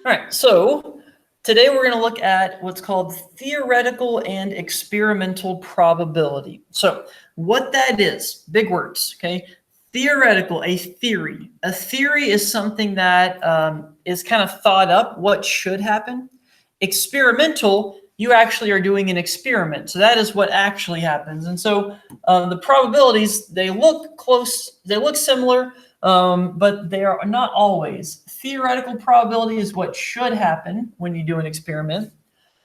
All right, so today we're going to look at what's called theoretical and experimental probability. So what that is, big words, okay? Theoretical, a theory. A theory is something that is kind of thought up, what should happen. Experimental, you actually are doing an experiment. So that is what actually happens. And so the probabilities, they look close, they look similar, but they are not always. Theoretical probability is what should happen when you do an experiment,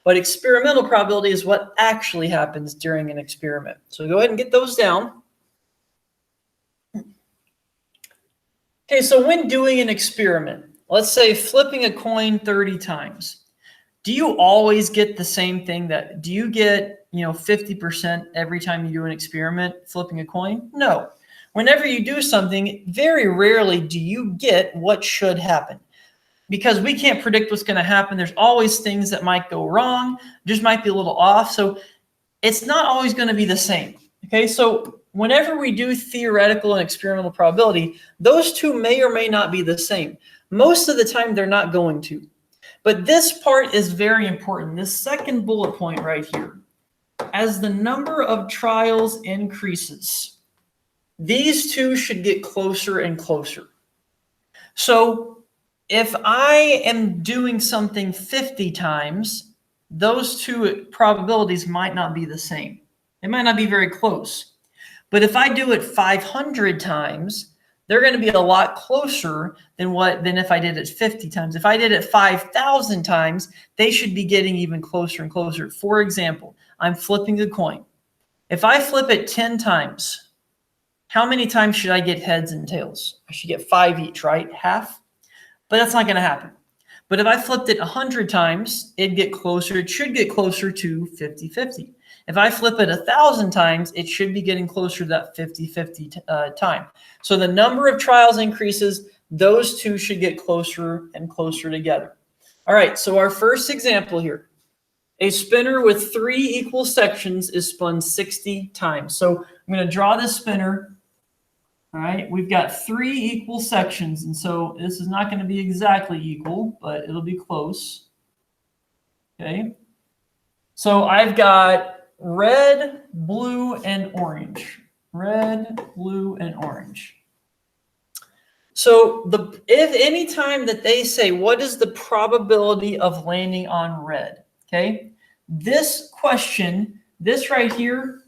but experimental probability is what actually happens during an experiment. So go ahead and get those down. Okay, so when doing an experiment, let's say flipping a coin 30 times, do you always get the same thing? Do you get, 50% every time you do an experiment flipping a coin? No. Whenever you do something, very rarely do you get what should happen, because we can't predict what's going to happen. There's always things that might go wrong, just might be a little off. So it's not always going to be the same. Okay, so whenever we do theoretical and experimental probability, those two may or may not be the same. Most of the time, they're not going to. But this part is very important. This second bullet point right here. As the number of trials increases, these two should get closer and closer. So if I am doing something 50 times, those two probabilities might not be the same. They might not be very close. But if I do it 500 times, they're going to be a lot closer than if I did it 50 times. If I did it 5,000 times, they should be getting even closer and closer. For example, I'm flipping a coin. If I flip it 10 times, how many times should I get heads and tails? I should get 5 each, right? Half. But that's not going to happen. But if I flipped it 100 times, it'd get closer. It should get closer to 50-50. If I flip it 1,000 times, it should be getting closer to that 50-50 time. So the number of trials increases. Those two should get closer and closer together. All right, so our first example here. A spinner with 3 equal sections is spun 60 times. So I'm going to draw this spinner. All right, we've got 3 equal sections, and so this is not going to be exactly equal, but it'll be close. Okay, so I've got red, blue, and orange. Red, blue, and orange. So if any time that they say, what is the probability of landing on red? Okay, this question, this right here,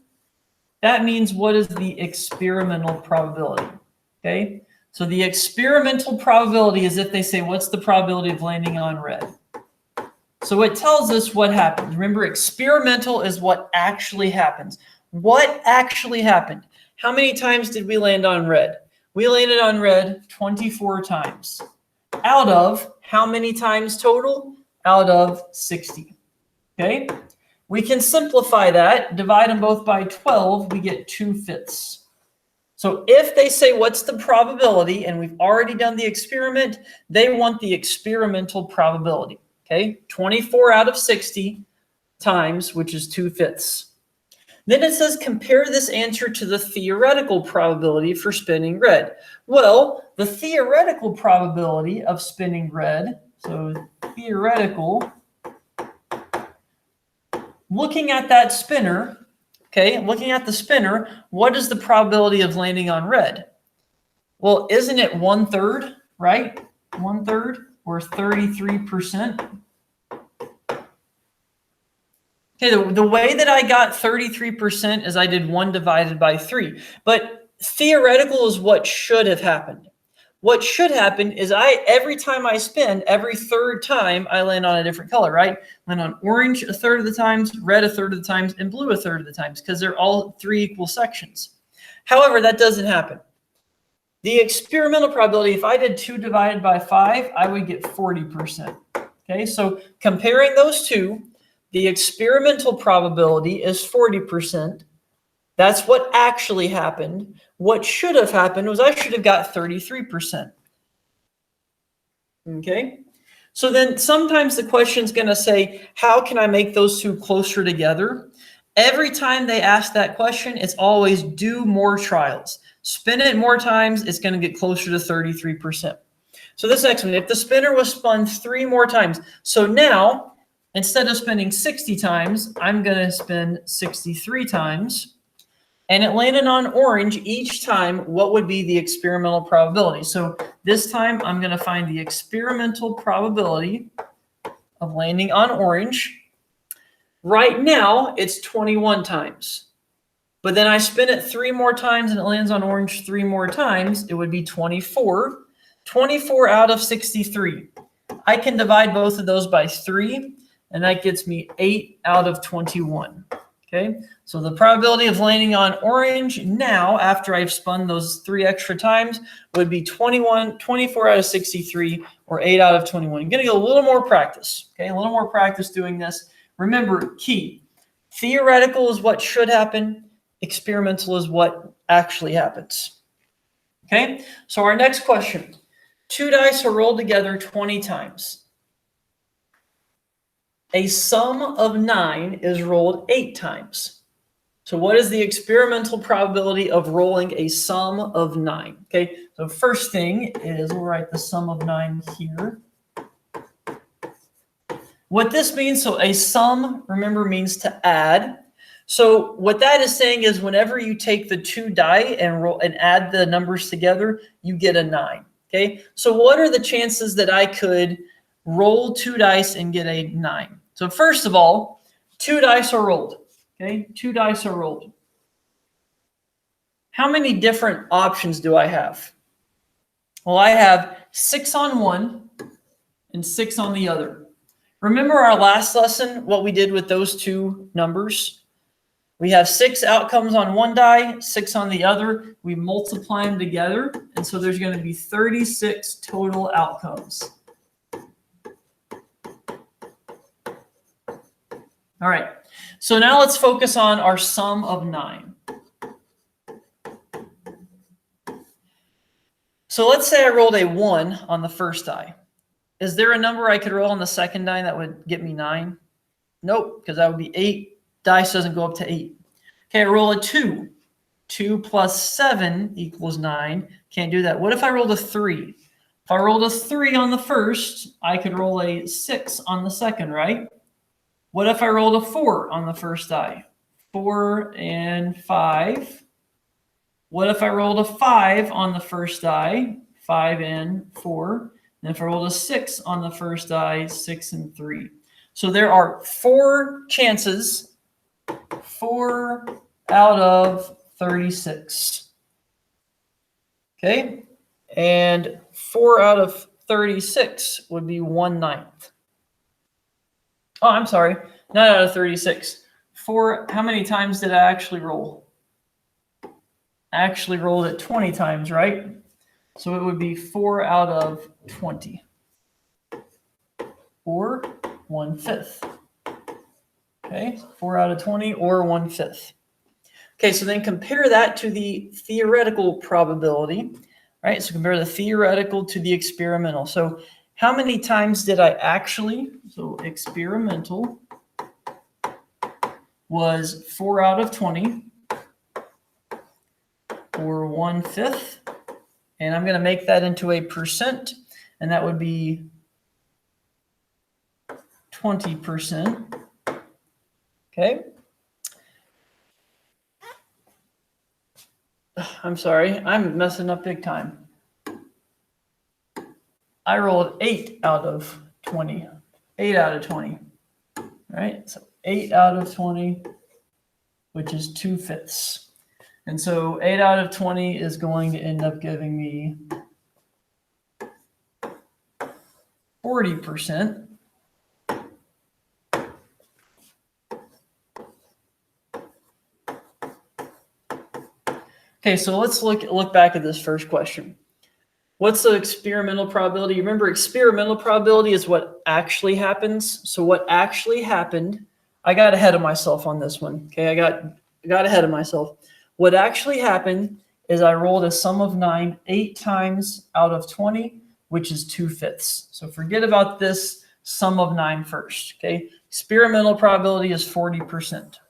that means what is the experimental probability? Okay, so the experimental probability is if they say, what's the probability of landing on red? So it tells us what happens. Remember, experimental is what actually happens. What actually happened? How many times did we land on red? We landed on red 24 times. Out of how many times total? Out of 60. Okay? We can simplify that, divide them both by 12, we get 2/5. So if they say, what's the probability, and we've already done the experiment, they want the experimental probability. Okay, 24 out of 60 times, which is 2/5. Then it says, compare this answer to the theoretical probability for spinning red. Well, the theoretical probability of spinning red, so theoretical, looking at that spinner, okay, looking at the spinner, what is the probability of landing on red? Well, isn't it 1/3, right? 1/3 or 33%. Okay, the way that I got 33% is I did 1 divided by 3. But theoretical is what should have happened. What should happen is every time I spin, every third time, I land on a different color, right? Land on orange 1/3 of the times, red 1/3 of the times, and blue 1/3 of the times, because they're all 3 equal sections. However, that doesn't happen. The experimental probability, if I did 2 divided by 5, I would get 40%. Okay, so comparing those two, the experimental probability is 40%. That's what actually happened. What should have happened was I should have got 33%. Okay, so then sometimes the question is going to say, how can I make those two closer together? Every time they ask that question, it's always do more trials. Spin it more times, it's going to get closer to 33%. So this next one, if the spinner was spun 3 more times, so now instead of spinning 60 times, I'm going to spin 63 times. And it landed on orange each time. What would be the experimental probability? So this time I'm going to find the experimental probability of landing on orange. Right now it's 21 times. But then I spin it 3 more times and it lands on orange 3 more times. It would be 24. 24 out of 63. I can divide both of those by 3, and that gets me 8 out of 21. Okay, so the probability of landing on orange now, after I've spun those 3 extra times, would be 24 out of 63, or 8 out of 21. You're going to get a little more practice. Okay, a little more practice doing this. Remember, key, theoretical is what should happen. Experimental is what actually happens. Okay, so our next question. 2 dice are rolled together 20 times. A sum of 9 is rolled 8 times. So what is the experimental probability of rolling a sum of 9? Okay, so first thing is we'll write the sum of 9 here. What this means, so a sum, remember, means to add. So what that is saying is whenever you take the 2 die and roll and add the numbers together, you get a 9. Okay, so what are the chances that I could roll 2 dice and get a 9? So first of all, 2 dice are rolled. Okay, 2 dice are rolled. How many different options do I have? Well, I have 6 on one and 6 on the other. Remember our last lesson, what we did with those 2 numbers? We have 6 outcomes on one die, 6 on the other. We multiply them together, and so there's going to be 36 total outcomes. All right, so now let's focus on our sum of 9. So let's say I rolled a 1 on the first die. Is there a number I could roll on the second die that would get me 9? Nope, because that would be 8. Dice doesn't go up to 8. Okay, I roll a 2. 2 plus 7 equals 9. Can't do that. What if I rolled a 3? If I rolled a 3 on the first, I could roll a 6 on the second, right? What if I rolled a 4 on the first die? 4 and 5. What if I rolled a 5 on the first die? 5 and 4. And if I rolled a 6 on the first die, 6 and 3. So there are 4 chances. 4 out of 36. Okay, and 4 out of 36 would be 1/9. Oh, I'm sorry, 9 out of 36. 4, how many times did I actually roll? I actually rolled it 20 times, right? So it would be 4 out of 20, or 1/5. Okay, 4 out of 20 or 1/5. Okay, so then compare that to the theoretical probability, right? So compare the theoretical to the experimental. So how many times did I actually, so experimental was 4 out of 20 or 1/5. And I'm going to make that into a percent, and that would be 20%. Okay. I'm sorry, I'm messing up big time. I rolled 8 out of 20. 8 out of 20. All right, so 8 out of 20, which is 2/5. And so 8 out of 20 is going to end up giving me 40%. Okay, so let's look back at this first question. What's the experimental probability? Remember, experimental probability is what actually happens. So what actually happened, I got ahead of myself on this one. Okay, I got ahead of myself. What actually happened is I rolled a sum of 9 8 times out of 20, which is 2/5. So forget about this sum of 9 first. Okay, experimental probability is 40%.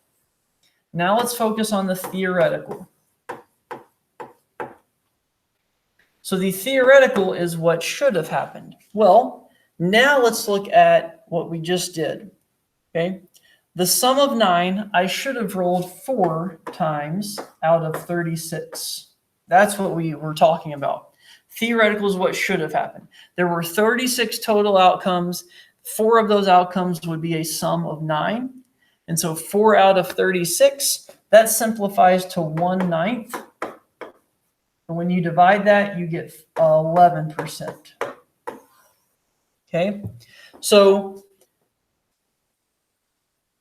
Now let's focus on the theoretical. So the theoretical is what should have happened. Well, now let's look at what we just did. Okay. The sum of 9, I should have rolled 4 times out of 36. That's what we were talking about. Theoretical is what should have happened. There were 36 total outcomes. 4 of those outcomes would be a sum of 9. And so 4 out of 36, that simplifies to 1/9. And when you divide that, you get 11%. Okay, so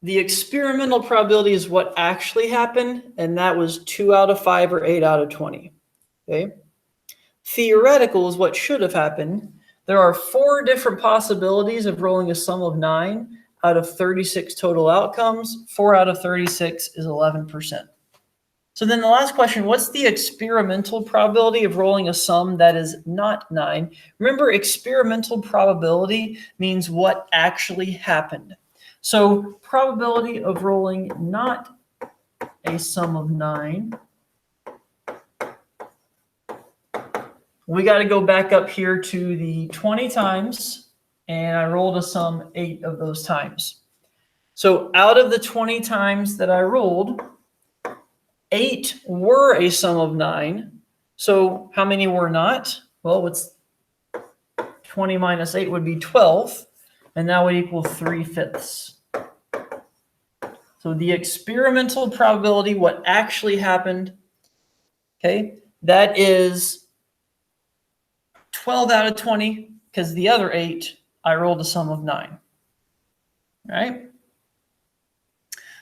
the experimental probability is what actually happened, and that was 2 out of 5 or 8 out of 20. Okay. Theoretical is what should have happened. There are 4 different possibilities of rolling a sum of 9 out of 36 total outcomes. 4 out of 36 is 11%. So then the last question, what's the experimental probability of rolling a sum that is not 9? Remember, experimental probability means what actually happened. So probability of rolling not a sum of 9. We got to go back up here to the 20 times, and I rolled a sum 8 of those times. So out of the 20 times that I rolled, 8 were a sum of 9. So how many were not? Well, what's 20 minus 8 would be 12, and that would equal 3/5. So the experimental probability, what actually happened, okay, that is 12 out of 20, because the other 8, I rolled a sum of 9. All right?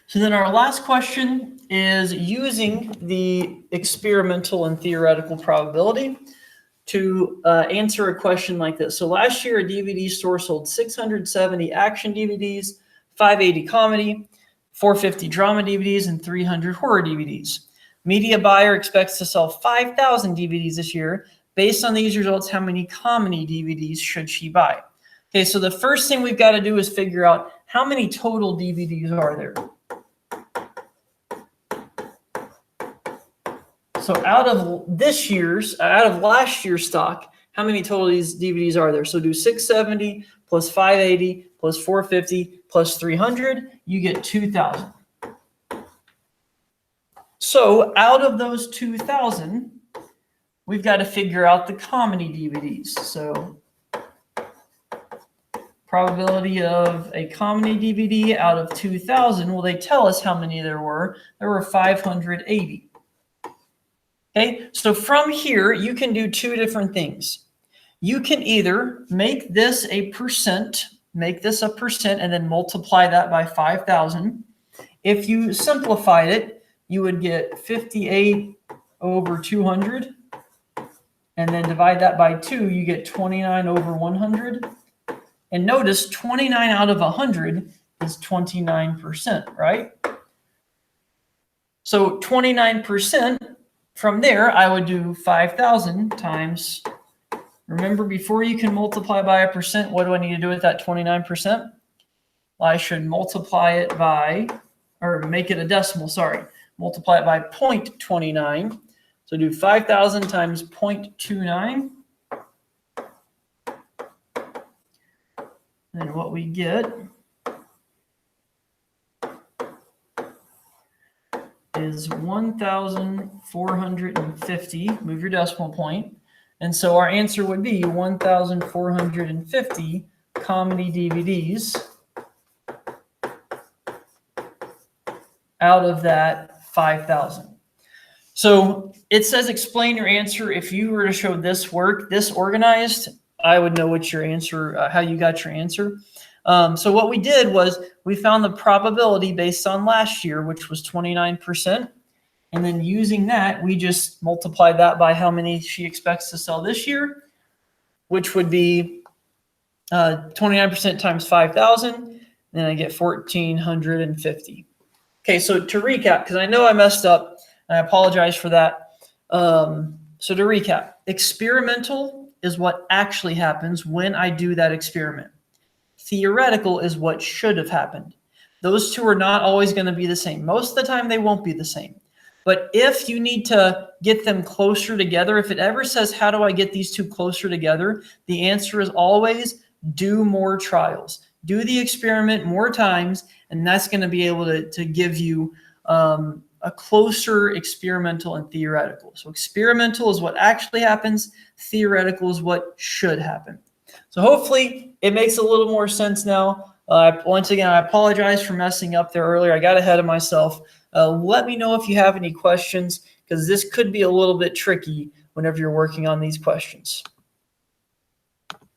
So then our last question is using the experimental and theoretical probability to answer a question like this. So last year, a DVD store sold 670 action DVDs, 580 comedy, 450 drama DVDs, and 300 horror DVDs. Media buyer expects to sell 5,000 DVDs this year. Based on these results, how many comedy DVDs should she buy? Okay, so the first thing we've got to do is figure out how many total DVDs are there. So out of last year's stock, how many total DVDs are there? So do 670 plus 580 plus 450 plus 300, you get 2,000. So out of those 2,000, we've got to figure out the comedy DVDs. So probability of a comedy DVD out of 2,000, well, they tell us how many there were. There were 580. Okay, so from here, you can do 2 different things. You can either make this a percent, and then multiply that by 5,000. If you simplified it, you would get 58 over 200. And then divide that by 2, you get 29 over 100. And notice 29 out of 100 is 29%, right? So 29%, from there, I would do 5,000 times. Remember, before you can multiply by a percent, what do I need to do with that 29%? Well, I should multiply it by, or make it a decimal, sorry. Multiply it by 0.29. So do 5,000 times 0.29. And what we get is 1,450. Move your decimal point. And so our answer would be 1,450 comedy DVDs out of that 5,000. So it says explain your answer. If you were to show this work, this organized, I would know what your answer, how you got your answer. So what we did was we found the probability based on last year, which was 29%. And then using that, we just multiplied that by how many she expects to sell this year, which would be 29% times 5,000. Then I get 1,450. Okay, so to recap, because I know I messed up, and I apologize for that. So to recap, experimental is what actually happens when I do that experiment. Theoretical is what should have happened. Those two are not always going to be the same. Most of the time, they won't be the same. But if you need to get them closer together, if it ever says, how do I get these two closer together? The answer is always do more trials. Do the experiment more times, and that's going to be able to give you a closer experimental and theoretical. So experimental is what actually happens. Theoretical is what should happen. So hopefully it makes a little more sense now. Once again, I apologize for messing up there earlier. I got ahead of myself. Let me know if you have any questions, because this could be a little bit tricky whenever you're working on these questions.